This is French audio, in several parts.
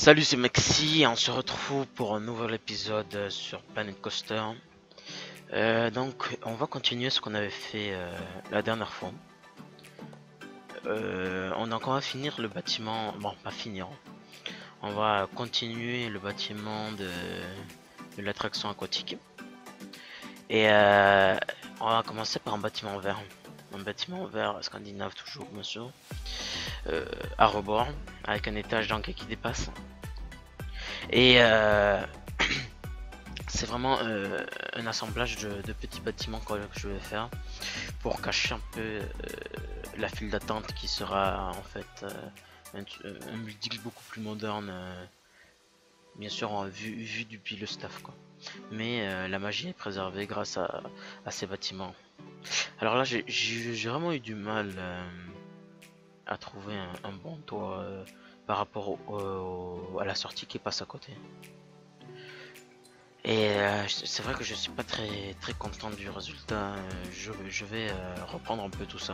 Salut, c'est Maxi et on se retrouve pour un nouvel épisode sur Planet Coaster. Donc on va continuer ce qu'on avait fait la dernière fois. On a encore à finir le bâtiment, bon pas finir, on va continuer le bâtiment de l'attraction aquatique. Et on va commencer par un bâtiment vert. Un bâtiment vert scandinave toujours bien sûr. À rebord, avec un étage d'encre qui dépasse. Et c'est vraiment un assemblage de petits bâtiments que je vais faire pour cacher un peu la file d'attente qui sera en fait un building beaucoup plus moderne, bien sûr vu depuis le staff quoi. Mais la magie est préservée grâce à ces bâtiments. Alors là j'ai vraiment eu du mal à trouver un bon toit par rapport à la sortie qui passe à côté. Et c'est vrai que je suis pas très content du résultat. Je vais reprendre un peu tout ça,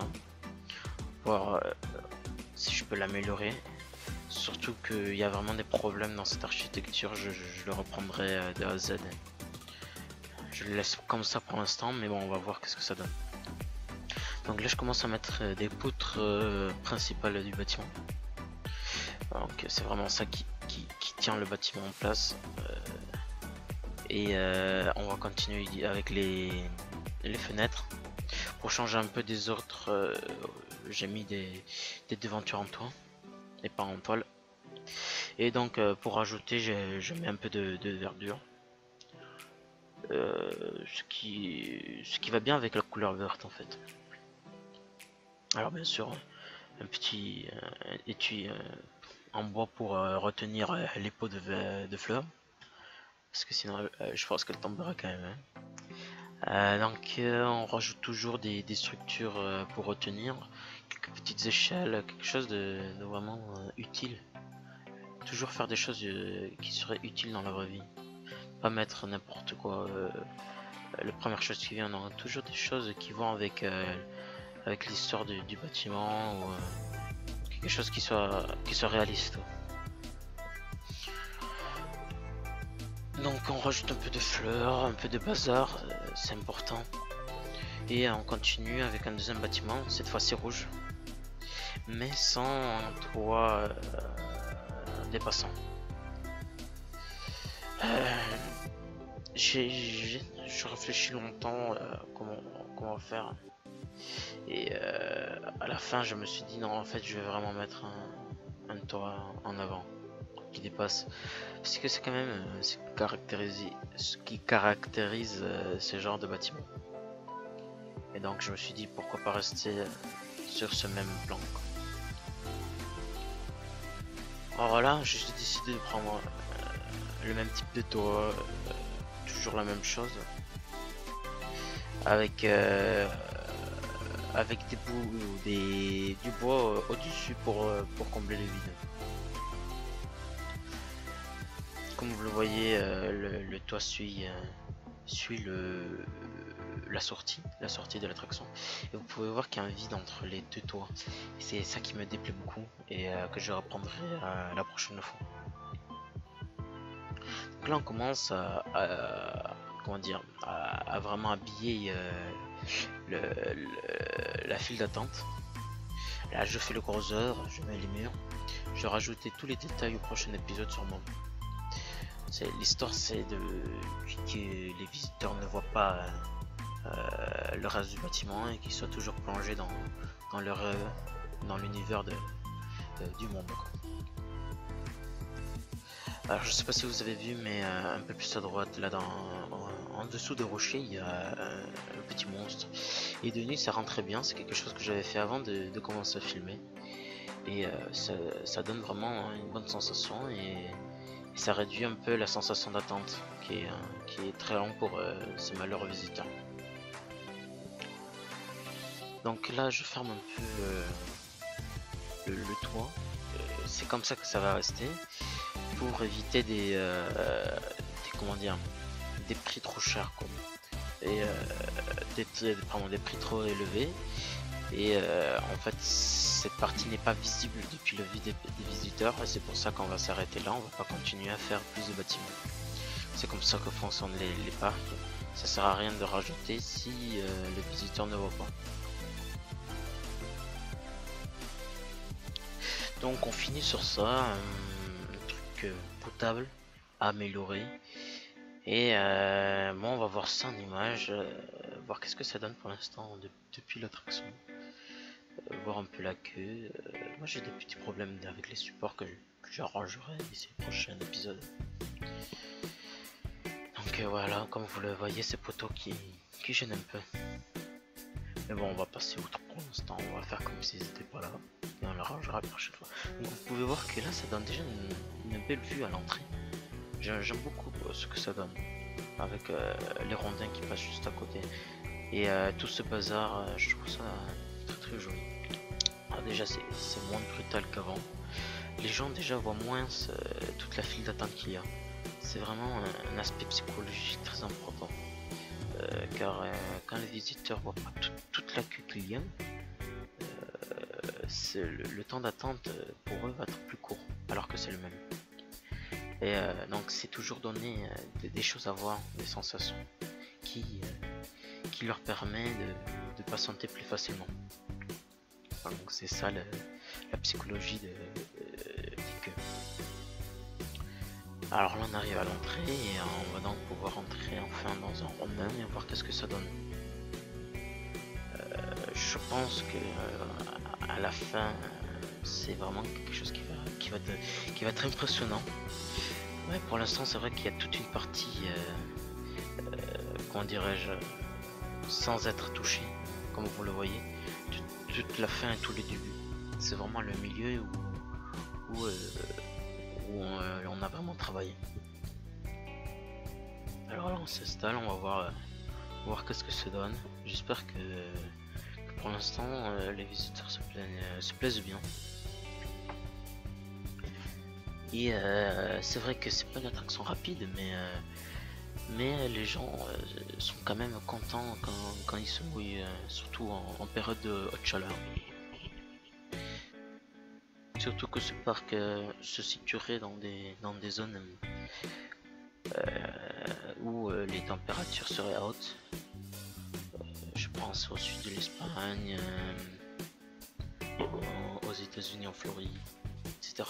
voir si je peux l'améliorer. Surtout qu'il y a vraiment des problèmes dans cette architecture. Je le reprendrai de A à Z. Je le laisse comme ça pour l'instant, mais bon, on va voir qu'est-ce que ça donne. Donc là, je commence à mettre des poutres principales du bâtiment. Donc c'est vraiment ça qui tient le bâtiment en place. Et on va continuer avec les fenêtres. Pour changer un peu des autres, j'ai mis des devantures en toit et pas en toile. Et donc pour rajouter, je mets un peu de verdure. Ce qui va bien avec la couleur verte en fait. Alors bien sûr, un petit étui en bois pour retenir les pots de fleurs. Parce que sinon je pense qu'elle tombera quand même. Donc on rajoute toujours des structures pour retenir, quelques petites échelles, quelque chose de vraiment utile. Toujours faire des choses qui seraient utiles dans la vraie vie. Pas mettre n'importe quoi. La première chose qui vient, on a toujours des choses qui vont avec l'histoire du bâtiment ou quelque chose qui soit réaliste. Donc on rajoute un peu de fleurs, un peu de bazar, c'est important. Et on continue avec un deuxième bâtiment, cette fois-ci rouge, mais sans un toit dépassant. Je réfléchis longtemps comment faire. Et à la fin, je me suis dit non, en fait, je vais vraiment mettre un toit en avant qui dépasse. Parce que c'est quand même ce qui caractérise ce genre de bâtiment. Et donc je me suis dit pourquoi pas rester sur ce même plan. Alors voilà, j'ai décidé de prendre le même type de toit, toujours la même chose, avec du bois au-dessus pour combler le vide. Comme vous le voyez, le toit suit la sortie de l'attraction, et vous pouvez voir qu'il y a un vide entre les deux toits. C'est ça qui me déplaît beaucoup et que je reprendrai la prochaine fois. Donc là on commence à vraiment habiller la file d'attente. Là je fais le gros œuvre, je mets les murs, je rajoutais tous les détails au prochain épisode sûrement. L'histoire c'est que les visiteurs ne voient pas le reste du bâtiment et qu'ils soient toujours plongés dans l'univers du monde quoi. Alors je sais pas si vous avez vu, mais un peu plus à droite là en dessous des rochers il y a un petit monstre, et de nuit ça rend très bien. C'est quelque chose que j'avais fait avant de commencer à filmer, et ça donne vraiment une bonne sensation, et ça réduit un peu la sensation d'attente qui est très long pour ces malheureux visiteurs. Donc là je ferme un peu le toit, c'est comme ça que ça va rester, pour éviter des prix trop chers quoi. Et des prix trop élevés, et en fait cette partie n'est pas visible depuis le vue des visiteurs, et c'est pour ça qu'on va s'arrêter là, on va pas continuer à faire plus de bâtiments. C'est comme ça que fonctionnent les parcs. Ça sert à rien de rajouter si les visiteurs ne voient pas. Donc on finit sur ça, un truc potable, amélioré. Et bon, on va voir ça en image, voir qu'est-ce que ça donne pour l'instant depuis l'attraction. Voir un peu la queue. Moi j'ai des petits problèmes avec les supports que j'arrangerai d'ici le prochain épisode. Donc voilà, comme vous le voyez, ces poteaux qui gênent un peu. Mais bon, on va passer outre pour l'instant, on va faire comme s'ils n'étaient pas là. Et on l'arrangera la prochaine fois. Donc vous pouvez voir que là ça donne déjà une belle vue à l'entrée. J'aime beaucoup ce que ça donne. Avec les rondins qui passent juste à côté. Et tout ce bazar, je trouve ça très joli. Alors déjà c'est moins brutal qu'avant. Les gens déjà voient moins toute la file d'attente qu'il y a. C'est vraiment un aspect psychologique très important. Car quand les visiteurs voient pas toute la queue qu'il y a, le temps d'attente pour eux va être plus court, alors que c'est le même. Et donc c'est toujours donner des choses à voir, des sensations qui leur permet de patienter plus facilement. Donc c'est ça la psychologie des queues. Alors là on arrive à l'entrée et on va donc pouvoir entrer enfin dans un rondin et voir qu'est-ce que ça donne. Je pense que à la fin c'est vraiment quelque chose qui va être impressionnant. Ouais, pour l'instant c'est vrai qu'il y a toute une partie comment dirais-je, sans être touché, comme vous le voyez, toute la fin et tous les débuts. C'est vraiment le milieu où on a vraiment travaillé. Alors là on s'installe, on va voir qu'est-ce que ça donne. J'espère que pour l'instant les visiteurs se plaisent bien. Et c'est vrai que c'est pas une attraction rapide, mais les gens sont quand même contents quand ils se mouillent, surtout en période de haute chaleur. Surtout que ce parc se situerait dans des zones où les températures seraient hautes. Je pense au sud de l'Espagne, aux États-Unis, en Floride, etc.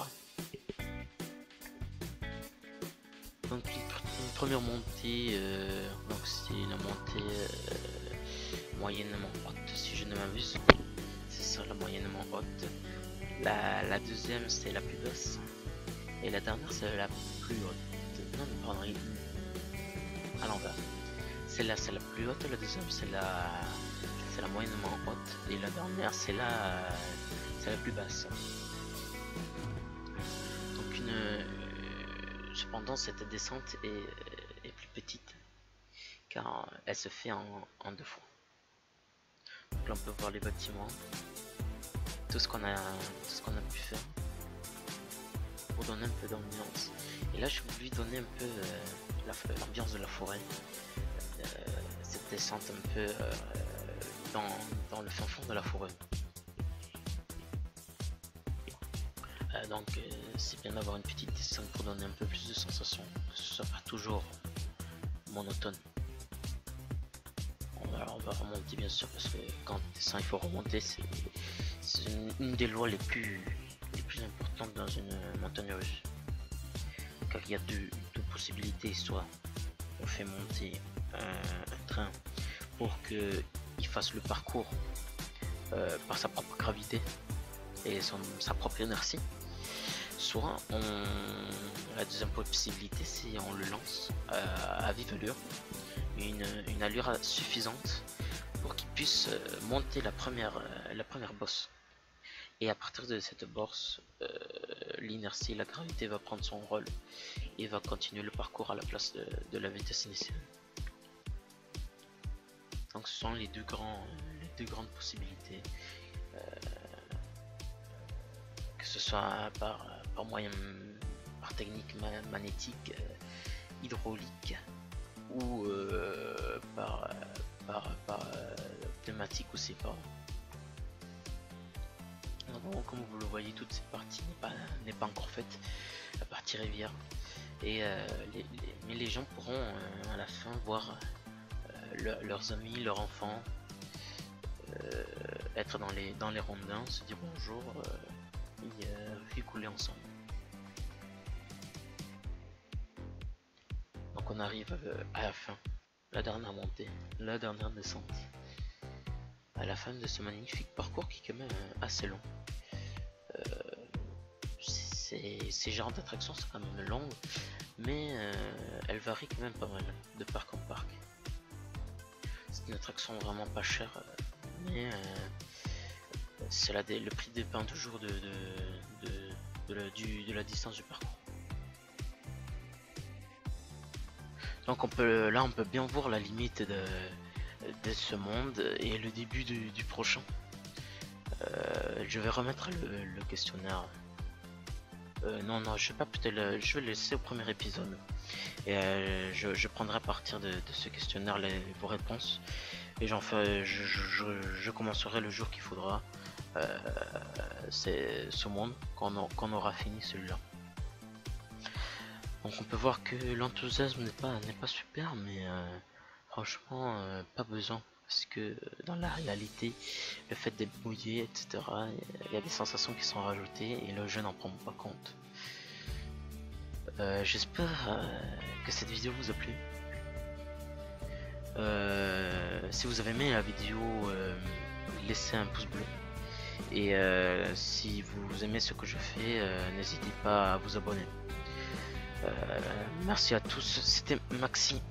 Donc une première montée, donc c'est la montée moyennement haute, si je ne m'abuse. C'est ça, la moyennement haute. La deuxième c'est la plus basse. Et la dernière c'est la plus haute. Non, pardon, à l'envers. Celle-là c'est la plus haute, la deuxième c'est la moyennement haute. Et la dernière c'est la plus basse. Donc cependant cette descente est plus petite car elle se fait en deux fois. Donc là on peut voir les bâtiments, tout ce qu'on a pu faire pour donner un peu d'ambiance. Et là je voulais donner un peu l'ambiance de la forêt, cette descente un peu dans le fin fond de la forêt. Donc c'est bien d'avoir une petite descente pour donner un peu plus de sensations, que ce soit pas toujours monotone. On va remonter bien sûr, parce que quand on descend il faut remonter, c'est une des lois les plus importantes dans une montagne russe, car il y a deux possibilités. Soit on fait monter un train pour qu'il fasse le parcours par sa propre gravité et sa propre inertie, soit la deuxième possibilité c'est on le lance à vive allure, une allure suffisante pour qu'il puisse monter la première bosse. Et à partir de cette bosse, l'inertie, la gravité va prendre son rôle et va continuer le parcours à la place de la vitesse initiale. Donc ce sont les deux grandes possibilités, que ce soit par technique magnétique, hydraulique ou par pneumatique aussi. Donc comme vous le voyez, toute cette partie n'est pas encore faite, la partie rivière. Et mais les gens pourront à la fin voir leurs amis, leurs enfants être dans les rondins, se dire bonjour et rigoler ensemble. Donc on arrive à la fin, la dernière montée, la dernière descente, à la fin de ce magnifique parcours qui est quand même assez long. Ces genres d'attractions sont quand même longues, mais elles varient quand même pas mal de parc en parc. C'est une attraction vraiment pas chère, mais c'est le prix dépend toujours de la distance du parcours. Donc on peut bien voir la limite de ce monde et le début du prochain. Je vais remettre le questionnaire. Non, je vais pas peut-être je vais le laisser au premier épisode et je prendrai à partir de ce questionnaire vos réponses et je commencerai le jour qu'il faudra c'est ce monde quand on aura fini celui-là. Donc on peut voir que l'enthousiasme n'est pas super, mais franchement pas besoin, parce que dans la réalité le fait d'être mouillé etc, il y a des sensations qui sont rajoutées et le jeu n'en prend pas compte. J'espère que cette vidéo vous a plu. Si vous avez aimé la vidéo, laissez un pouce bleu, et si vous aimez ce que je fais, n'hésitez pas à vous abonner. Merci à tous, c'était Maxi